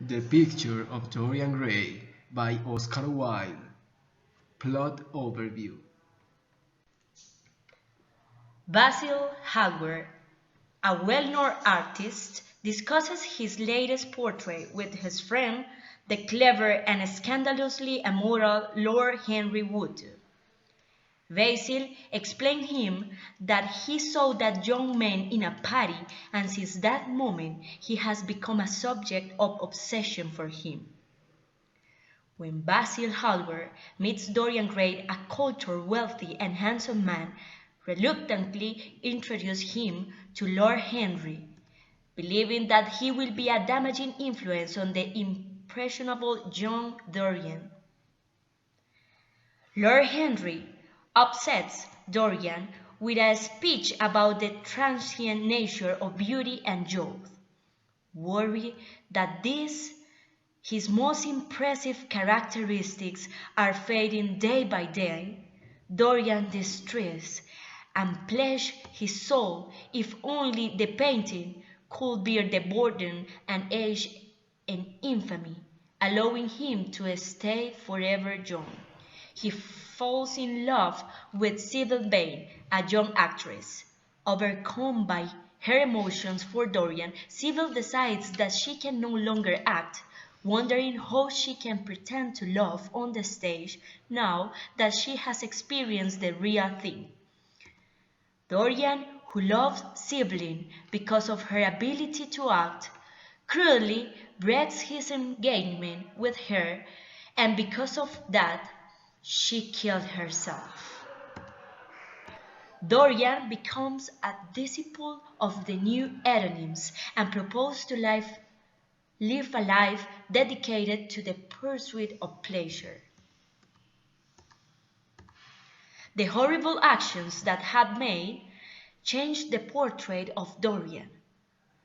The Picture of Dorian Gray by Oscar Wilde. Plot overview. Basil Hallward, a well-known artist, discusses his latest portrait with his friend, the clever and scandalously immoral Lord Henry Wotton. Basil explained him that he saw that young man in a party, and since that moment he has become a subject of obsession for him. When Basil Hallward meets Dorian Gray, a cultured, wealthy, and handsome man, reluctantly introduces him to Lord Henry, believing that he will be a damaging influence on the impressionable young Dorian. Lord Henry upsets Dorian with a speech about the transient nature of beauty and youth. Worried that these, his most impressive characteristics, are fading day by day, Dorian distressed and pledged his soul if only the painting could bear the burden and age and infamy, allowing him to stay forever young. He falls in love with Sybil Vane, a young actress. Overcome by her emotions for Dorian, Sybil decides that she can no longer act, wondering how she can pretend to love on the stage now that she has experienced the real thing. Dorian, who loves Sybil because of her ability to act, cruelly breaks his engagement with her, and because of that, she killed herself. Dorian becomes a disciple of the new Eronyms and proposes to live a life dedicated to the pursuit of pleasure. The horrible actions that had made changed the portrait of Dorian.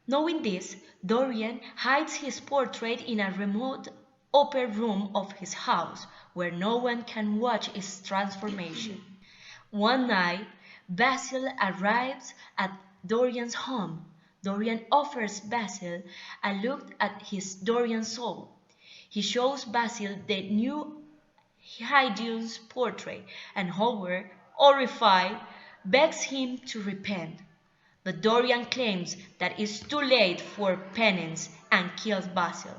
Knowing this, Dorian hides his portrait in a remote upper room of his house where no one can watch its transformation. One night, Basil arrives at Dorian's home. Dorian offers Basil a look at his Dorian soul. He shows Basil the new hideous portrait, and Howard, horrified, begs him to repent. But Dorian claims that it's too late for penance and kills Basil.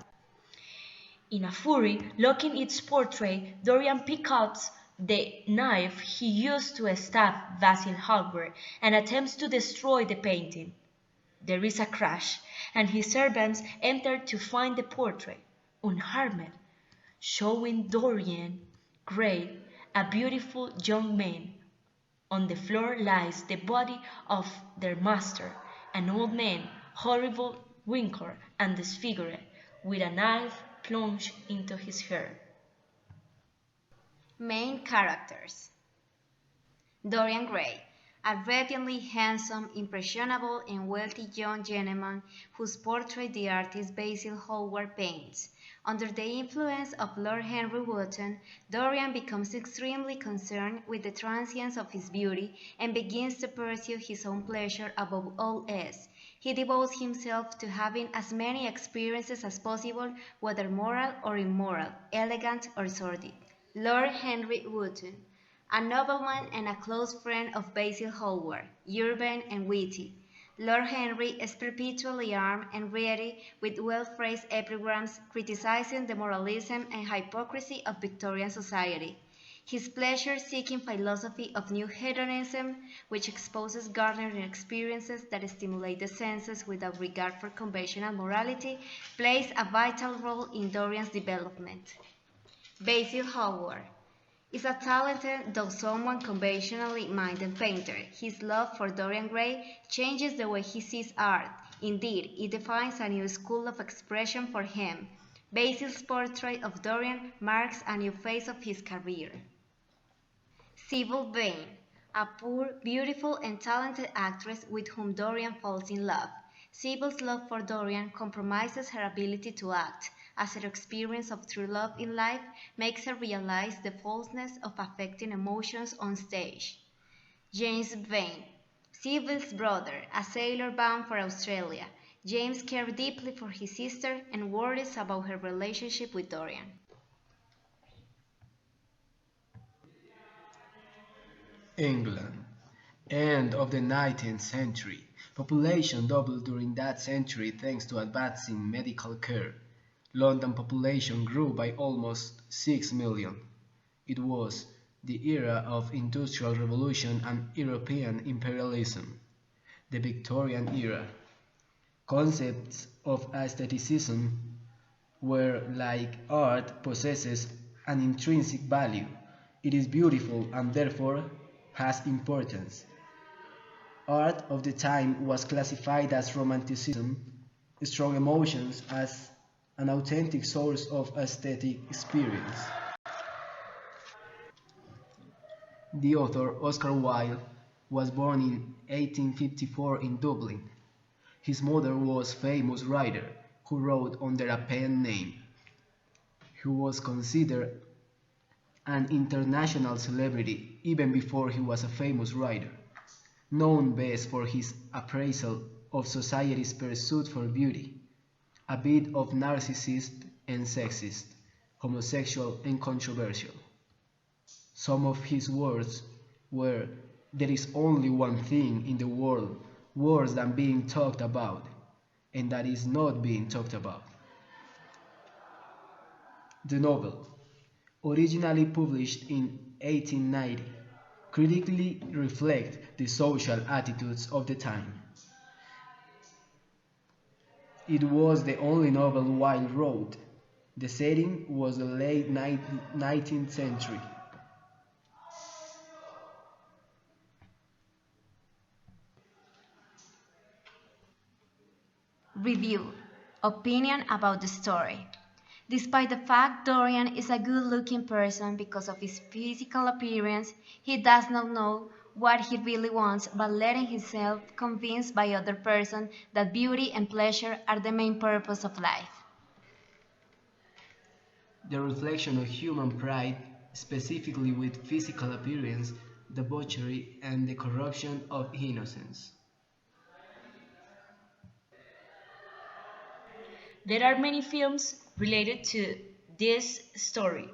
In a fury, looking its portrait, Dorian picks up the knife he used to stab Basil Hallward and attempts to destroy the painting. There is a crash, and his servants enter to find the portrait, unharmed, showing Dorian Gray, a beautiful young man. On the floor lies the body of their master, an old man, horrible, wrinkled, and disfigured, with a knife plunged into his hair. Main characters: Dorian Gray, a radiantly handsome, impressionable, and wealthy young gentleman whose portrait the artist Basil Hallward paints. Under the influence of Lord Henry Wotton, Dorian becomes extremely concerned with the transience of his beauty and begins to pursue his own pleasure above all else. He devotes himself to having as many experiences as possible, whether moral or immoral, elegant or sordid. Lord Henry Wotton, a nobleman and a close friend of Basil Hallward, urban and witty. Lord Henry is perpetually armed and ready with well-phrased epigrams criticizing the moralism and hypocrisy of Victorian society. His pleasure-seeking philosophy of new hedonism, which exposes garnering experiences that stimulate the senses without regard for conventional morality, plays a vital role in Dorian's development. Basil Hallward is a talented, though somewhat conventionally minded painter. His love for Dorian Gray changes the way he sees art. Indeed, it defines a new school of expression for him. Basil's portrait of Dorian marks a new phase of his career. Sybil Vane, a poor, beautiful, and talented actress with whom Dorian falls in love. Sybil's love for Dorian compromises her ability to act, as her experience of true love in life makes her realize the falseness of affecting emotions on stage. James Vane, Sybil's brother, a sailor bound for Australia. James cared deeply for his sister and worries about her relationship with Dorian. England. End of the 19th century. Population doubled during that century thanks to advancing medical care. London population grew by almost 6 million. It was the era of Industrial Revolution and European imperialism. The Victorian era. Concepts of aestheticism were like art possesses an intrinsic value. It is beautiful and therefore has importance. Art of the time was classified as romanticism, strong emotions as an authentic source of aesthetic experience. The author Oscar Wilde was born in 1854 in Dublin. His mother was a famous writer who wrote under a pen name. He was considered an international celebrity even before he was a famous writer, known best for his appraisal of society's pursuit for beauty, a bit of narcissist and sexist, homosexual and controversial. Some of his words were, "There is only one thing in the world worse than being talked about, and that is not being talked about." The novel, originally published in 1890, critically reflects the social attitudes of the time. It was the only novel Wilde wrote. The setting was the late 19th century. Review. Opinion about the story. Despite the fact Dorian is a good-looking person because of his physical appearance, he does not know what he really wants but letting himself convinced by other person that beauty and pleasure are the main purpose of life. The reflection of human pride, specifically with physical appearance, debauchery, and the corruption of innocence. There are many films related to this story.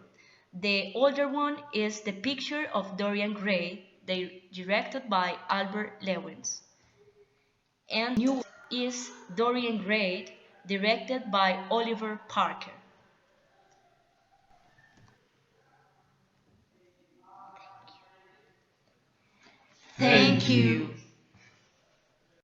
The older one is The Picture of Dorian Gray, directed by Albert Lewis. And the new one is Dorian Gray, directed by Oliver Parker. Thank you.